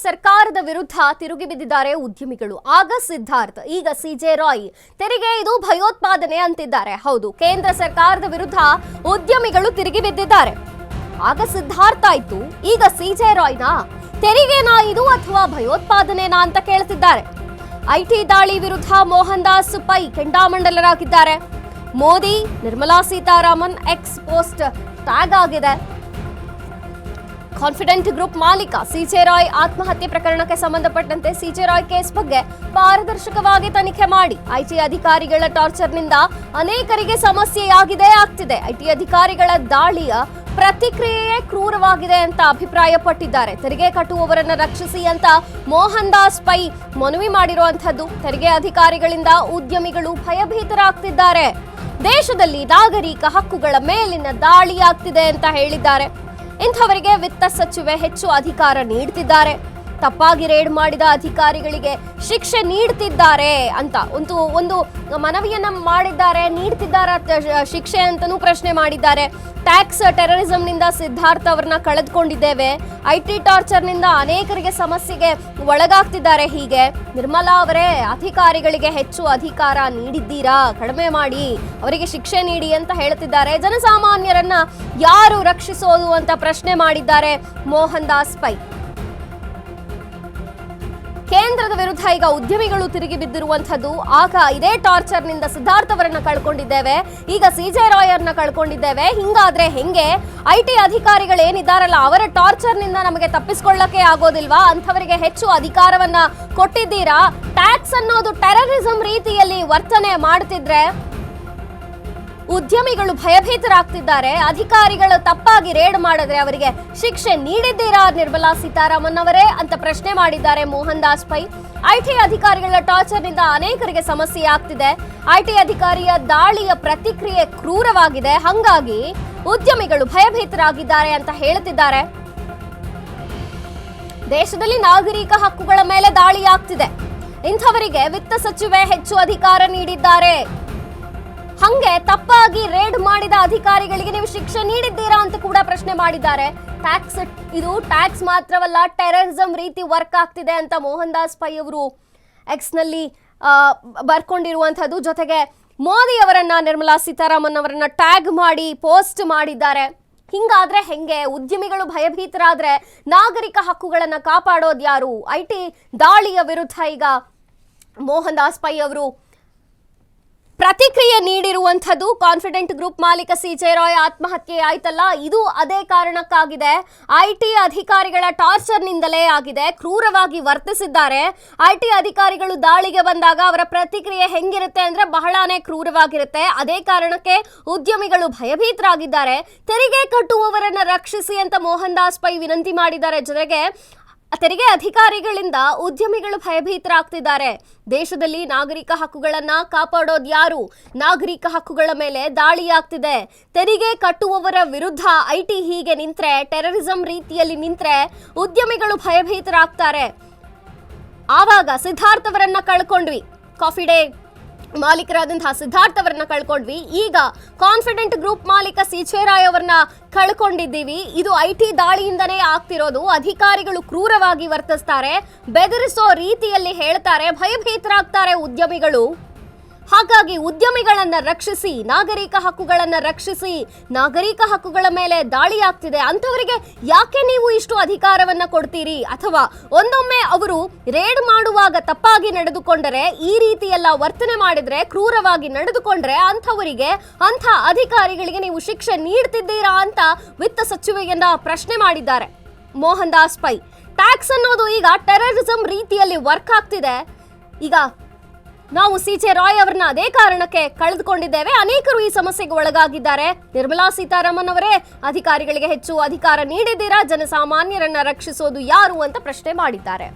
ಸರ್ಕಾರದ ವಿರುದ್ಧ ತಿರುಗಿ ಬಿದ್ದಿದ್ದಾರೆ ಉದ್ಯಮಿಗಳು. ಆಗ ಸಿದ್ಧಾರ್ಥ್, ಈಗ ಸಿಜೆ ರಾಯ್. ತೆರಿಗೆ ಇದು ಭಯೋತ್ಪಾದನೆ ಅಂತಿದ್ದಾರೆ. ಹೌದು, ಕೇಂದ್ರ ಸರ್ಕಾರದ ವಿರುದ್ಧ ಉದ್ಯಮಿಗಳು ತಿರುಗಿ ಬಿದ್ದಿದ್ದಾರೆ. ಆಗ ಸಿದ್ಧಾರ್ಥ್ ಆಯ್ತು, ಈಗ ಸಿಜೆ ರಾಯ್ನಾ? ತೆರಿಗೆನಾ ಇದು ಅಥವಾ ಭಯೋತ್ಪಾದನೆನಾ ಅಂತ ಕೇಳ್ತಿದ್ದಾರೆ. ಐಟಿ ದಾಳಿ ವಿರುದ್ಧ ಮೋಹನ್ ದಾಸ್ ಪೈ ಕೆಂಡಾಮಂಡಲರಾಗಿದ್ದಾರೆ. Modi, Nirmala Sitharaman X post tag ಆಗಿದೆ. ಕಾನ್ಫಿಡೆಂಟ್ ಗ್ರೂಪ್ ಮಾಲೀಕ ಸಿಜೆ ರಾಯ್ ಆತ್ಮಹತ್ಯೆ ಪ್ರಕರಣಕ್ಕೆ ಸಂಬಂಧಪಟ್ಟಂತೆ ಸಿಜೆ ರಾಯ್ ಕೇಸ್ ಬಗ್ಗೆ ಪಾರದರ್ಶಕವಾಗಿ ತನಿಖೆ ಮಾಡಿ. ಐಟಿ ಅಧಿಕಾರಿಗಳ ಟಾರ್ಚರ್ನಿಂದ ಅನೇಕರಿಗೆ ಆಗ್ತಿದೆ. ಐಟಿ ಅಧಿಕಾರಿಗಳ ದಾಳಿಯ ಪ್ರತಿಕ್ರಿಯೆಯೇ ಕ್ರೂರವಾಗಿದೆ ಅಂತ ಅಭಿಪ್ರಾಯಪಟ್ಟಿದ್ದಾರೆ. ತೆರಿಗೆ ಕಟ್ಟುವವರನ್ನ ರಕ್ಷಿಸಿ ಅಂತ ಮೋಹನ್ ದಾಸ್ ಪೈ ಮನವಿ ಮಾಡಿರುವಂತದ್ದು. ತೆರಿಗೆ ಅಧಿಕಾರಿಗಳಿಂದ ಉದ್ಯಮಿಗಳು ಭಯಭೀತರಾಗ್ತಿದ್ದಾರೆ. ದೇಶದಲ್ಲಿ ನಾಗರಿಕ ಹಕ್ಕುಗಳ ಮೇಲಿನ ದಾಳಿಯಾಗ್ತಿದೆ ಅಂತ ಹೇಳಿದ್ದಾರೆ. ಇಂಥವರಿಗೆ ವಿತ್ತ ಸಚಿವೆ ಹೆಚ್ಚು ಅಧಿಕಾರ ನೀಡುತ್ತಿದ್ದಾರೆ. ತಪ್ಪಾಗಿ ರೇಡ್ ಮಾಡಿದ ಅಧಿಕಾರಿಗಳಿಗೆ ಶಿಕ್ಷೆ ನೀಡುತ್ತಿದ್ದಾರೆ ಅಂತ ಒಂದು ಮನವಿಯನ್ನ ಮಾಡಿದ್ದಾರೆ. ನೀಡುತ್ತಿದ್ದಾರೆ ಶಿಕ್ಷೆ ಅಂತನೂ ಪ್ರಶ್ನೆ ಮಾಡಿದ್ದಾರೆ. ಟ್ಯಾಕ್ಸ್ ಟೆರರಿಸಂನಿಂದ ಸಿದ್ಧಾರ್ಥ್ ಅವರನ್ನ ಕಳೆದುಕೊಂಡಿದ್ದೇವೆ. ಐಟಿ ಟಾರ್ಚರ್ನಿಂದ ಅನೇಕರಿಗೆ ಸಮಸ್ಯೆಗೆ ಒಳಗಾಗ್ತಿದ್ದಾರೆ. ಹೀಗೆ ನಿರ್ಮಲಾ ಅವರೇ ಅಧಿಕಾರಿಗಳಿಗೆ ಹೆಚ್ಚು ಅಧಿಕಾರ ನೀಡಿದ್ದೀರಾ, ಕಡಿಮೆ ಮಾಡಿ, ಅವರಿಗೆ ಶಿಕ್ಷೆ ನೀಡಿ ಅಂತ ಹೇಳ್ತಿದ್ದಾರೆ. ಜನಸಾಮಾನ್ಯರನ್ನ ಯಾರು ರಕ್ಷಿಸೋದು ಅಂತ ಪ್ರಶ್ನೆ ಮಾಡಿದ್ದಾರೆ ಮೋಹನ್ ದಾಸ್ ಪೈ. ಕೇಂದ್ರದ ವಿರುದ್ಧ ಈಗ ಉದ್ಯಮಿಗಳು ತಿರುಗಿ ಬಿದ್ದಿರುವಂತದ್ದು. ಆಗ ಇದೇ ಟಾರ್ಚರ್ನಿಂದ ಸಿದ್ಧಾರ್ಥ್ ಅವರನ್ನ ಕಳ್ಕೊಂಡಿದ್ದೇವೆ, ಈಗ ಸಿಜೆ ರಾಯ್ ಅವರನ್ನ ಕಳ್ಕೊಂಡಿದ್ದೇವೆ. ಹಿಂಗಾದ್ರೆ ಹೆಂಗೆ? ಐಟಿ ಅಧಿಕಾರಿಗಳು ಏನಿದ್ದಾರಲ್ಲ, ಅವರ ಟಾರ್ಚರ್ನಿಂದ ನಮಗೆ ತಪ್ಪಿಸ್ಕೊಳ್ಳಕ್ಕೆ ಆಗೋದಿಲ್ವಾ? ಅಂಥವರಿಗೆ ಹೆಚ್ಚು ಅಧಿಕಾರವನ್ನ ಕೊಟ್ಟಿದ್ದೀರಾ? ಟ್ಯಾಕ್ಸ್ ಅನ್ನೋದು ಟೆರರಿಸಂ ರೀತಿಯಲ್ಲಿ ವರ್ತನೆ ಮಾಡ್ತಿದ್ರೆ ಉದ್ಯಮಿಗಳು ಭಯಭೀತರಾಗ್ತಿದ್ದಾರೆ. ಅಧಿಕಾರಿಗಳು ತಪ್ಪಾಗಿ ರೇಡ್ ಮಾಡಿದ್ರೆ ಅವರಿಗೆ ಶಿಕ್ಷೆ ನೀಡಿದ್ದೀರಾ ನಿರ್ಮಲಾ ಸೀತಾರಾಮನ್ ಅವರೇ ಅಂತ ಪ್ರಶ್ನೆ ಮಾಡಿದ್ದಾರೆ ಮೋಹನ್ ದಾಸ್ ಪೈ. ಐಟಿ ಅಧಿಕಾರಿಗಳ ಟಾರ್ಚರ್ನಿಂದ ಅನೇಕರಿಗೆ ಸಮಸ್ಯೆ ಆಗ್ತಿದೆ. ಐಟಿ ಅಧಿಕಾರಿಯ ದಾಳಿಯ ಪ್ರತಿಕ್ರಿಯೆ ಕ್ರೂರವಾಗಿದೆ. ಹಾಗಾಗಿ ಉದ್ಯಮಿಗಳು ಭಯಭೀತರಾಗಿದ್ದಾರೆ ಅಂತ ಹೇಳುತ್ತಿದ್ದಾರೆ. ದೇಶದಲ್ಲಿ ನಾಗರಿಕ ಹಕ್ಕುಗಳ ಮೇಲೆ ದಾಳಿಯಾಗ್ತಿದೆ. ಇಂಥವರಿಗೆ ವಿತ್ತ ಸಚಿವೆ ಹೆಚ್ಚು ಅಧಿಕಾರ ನೀಡಿದ್ದಾರೆ. ಹಂಗೆ ತಪ್ಪಾಗಿ ರೇಡ್ ಮಾಡಿದ ಅಧಿಕಾರಿಗಳಿಗೆ ನೀವು ಶಿಕ್ಷೆ ನೀಡಿದ್ದೀರಾ ಅಂತ ಕೂಡ ಪ್ರಶ್ನೆ ಮಾಡಿದ್ದಾರೆ. ಇದು ಟ್ಯಾಕ್ಸ್ ಮಾತ್ರವಲ್ಲ, ಟೆರರಿಸಂ ರೀತಿ ವರ್ಕ್ ಆಗ್ತಿದೆ ಅಂತ ಮೋಹನ್ ದಾಸ್ ಪೈ ಅವರು ಎಕ್ಸ್ ನಲ್ಲಿ ಬರ್ಕೊಂಡಿರುವಂತದ್ದು. ಜೊತೆಗೆ ಮೋದಿ ಅವರನ್ನ, ನಿರ್ಮಲಾ ಸೀತಾರಾಮನ್ ಅವರನ್ನ ಟ್ಯಾಗ್ ಮಾಡಿ ಪೋಸ್ಟ್ ಮಾಡಿದ್ದಾರೆ. ಹಿಂಗಾದ್ರೆ ಹೆಂಗೆ? ಉದ್ಯಮಿಗಳು ಭಯಭೀತರಾದ್ರೆ ನಾಗರಿಕ ಹಕ್ಕುಗಳನ್ನ ಕಾಪಾಡೋದು ಯಾರು? ಐಟಿ ದಾಳಿಯ ವಿರುದ್ಧ ಈಗ ಮೋಹನ್ ದಾಸ್ ಪೈ ಅವರು ಪ್ರತಿಕ್ರಿಯೆ ನೀಡಿರುವಂಥದ್ದು. ಕಾನ್ಫಿಡೆಂಟ್ ಗ್ರೂಪ್ ಮಾಲೀಕ ಸಿಜೆ ರಾಯ್ ಆತ್ಮಹತ್ಯೆ ಆಯ್ತಲ್ಲ, ಇದು ಅದೇ ಕಾರಣಕ್ಕಾಗಿದೆ. ಐಟಿ ಅಧಿಕಾರಿಗಳ ಟಾರ್ಚರ್ನಿಂದಲೇ ಆಗಿದೆ. ಕ್ರೂರವಾಗಿ ವರ್ತಿಸಿದ್ದಾರೆ. ಐಟಿ ಅಧಿಕಾರಿಗಳು ದಾಳಿಗೆ ಬಂದಾಗ ಅವರ ಪ್ರತಿಕ್ರಿಯೆ ಹೆಂಗಿರುತ್ತೆ ಅಂದ್ರೆ ಬಹಳಾನೇ ಕ್ರೂರವಾಗಿರುತ್ತೆ. ಅದೇ ಕಾರಣಕ್ಕೆ ಉದ್ಯಮಿಗಳು ಭಯಭೀತರಾಗಿದ್ದಾರೆ. ತೆರಿಗೆ ಕಟ್ಟುವವರನ್ನ ರಕ್ಷಿಸಿ ಅಂತ ಮೋಹನ್ ದಾಸ್ ಪೈ ವಿನಂತಿ ಮಾಡಿದ್ದಾರೆ. ಜೊತೆಗೆ ತೆರಿಗೆ ಅಧಿಕಾರಿಗಳಿಂದ ಉದ್ಯಮಿಗಳು ಭಯಭೀತರಾಗ್ತಿದ್ದಾರೆ. ದೇಶದಲ್ಲಿ ನಾಗರಿಕ ಹಕ್ಕುಗಳನ್ನ ಕಾಪಾಡೋದು ಯಾರು? ನಾಗರಿಕ ಹಕ್ಕುಗಳ ಮೇಲೆ ದಾಳಿಯಾಗ್ತಿದೆ. ತೆರಿಗೆ ಕಟ್ಟುವವರ ವಿರುದ್ಧ ಐಟಿ ಹೀಗೆ ನಿಂತ್ರೆ, ಟೆರರಿಸಂ ರೀತಿಯಲ್ಲಿ ನಿಂತ್ರೆ ಉದ್ಯಮಿಗಳು ಭಯಭೀತರಾಗ್ತಾರೆ. ಆವಾಗ ಸಿದ್ಧಾರ್ಥ್ ಅವರನ್ನ ಕಳ್ಕೊಂಡ್ವಿ, ಕಾಫಿ ಡೇ ಮಾಲೀಕರಾದಂತಹ ಸಿದ್ಧಾರ್ಥ್ ಅವರನ್ನ ಕಳ್ಕೊಂಡ್ವಿ. ಈಗ ಕಾನ್ಫಿಡೆಂಟ್ ಗ್ರೂಪ್ ಮಾಲೀಕ ಸಿಜೆ ರಾಯ್ ಅವರನ್ನ ಕಳ್ಕೊಂಡಿದ್ದೀವಿ. ಇದು ಐಟಿ ದಾಳಿಯಿಂದನೇ ಆಗ್ತಿರೋದು. ಅಧಿಕಾರಿಗಳು ಕ್ರೂರವಾಗಿ ವರ್ತಿಸ್ತಾರೆ, ಬೆದರಿಸೋ ರೀತಿಯಲ್ಲಿ ಹೇಳ್ತಾರೆ, ಭಯಭೀತರಾಗ್ತಾರೆ ಉದ್ಯಮಿಗಳು. ಹಾಗಾಗಿ ಉದ್ಯಮಿಗಳನ್ನ ರಕ್ಷಿಸಿ, ನಾಗರಿಕ ಹಕ್ಕುಗಳನ್ನ ರಕ್ಷಿಸಿ. ನಾಗರಿಕ ಹಕ್ಕುಗಳ ಮೇಲೆ ದಾಳಿಯಾಗ್ತಿದೆ, ಅಂಥವರಿಗೆ ಯಾಕೆ ನೀವು ಇಷ್ಟು ಅಧಿಕಾರವನ್ನ ಕೊಡ್ತೀರಿ? ಅಥವಾ ಒಂದೊಮ್ಮೆ ಅವರು ರೇಡ್ ಮಾಡುವಾಗ ತಪ್ಪಾಗಿ ನಡೆದುಕೊಂಡರೆ, ಈ ರೀತಿ ಎಲ್ಲ ವರ್ತನೆ ಮಾಡಿದ್ರೆ, ಕ್ರೂರವಾಗಿ ನಡೆದುಕೊಂಡ್ರೆ ಅಂಥವರಿಗೆ, ಅಂಥ ಅಧಿಕಾರಿಗಳಿಗೆ ನೀವು ಶಿಕ್ಷೆ ನೀಡ್ತಿದ್ದೀರಾ ಅಂತ ವಿತ್ತ ಸಚಿವೆಯನ್ನ ಪ್ರಶ್ನೆ ಮಾಡಿದ್ದಾರೆ ಮೋಹನ್ ದಾಸ್ ಪೈ. ಟ್ಯಾಕ್ಸ್ ಅನ್ನೋದು ಈಗ ಟೆರರಿಸಂ ರೀತಿಯಲ್ಲಿ ವರ್ಕ್ ಆಗ್ತಿದೆ. ಈಗ ನಾವು ಸಿಜೆ ರಾಯ್ ಅವರನ್ನ ಅದೇ ಕಾರಣಕ್ಕೆ ಕಳೆದುಕೊಂಡಿದ್ದೇವೆ. ಅನೇಕರು ಈ ಸಮಸ್ಯೆಗೆ ಒಳಗಾಗಿದ್ದಾರೆ. ನಿರ್ಮಲಾ ಸೀತಾರಾಮನ್ ಅವರೇ ಅಧಿಕಾರಿಗಳಿಗೆ ಹೆಚ್ಚು ಅಧಿಕಾರ ನೀಡಿದ್ದೀರಾ, ಜನಸಾಮಾನ್ಯರನ್ನ ರಕ್ಷಿಸೋದು ಯಾರು ಅಂತ ಪ್ರಶ್ನೆ ಮಾಡಿದ್ದಾರೆ.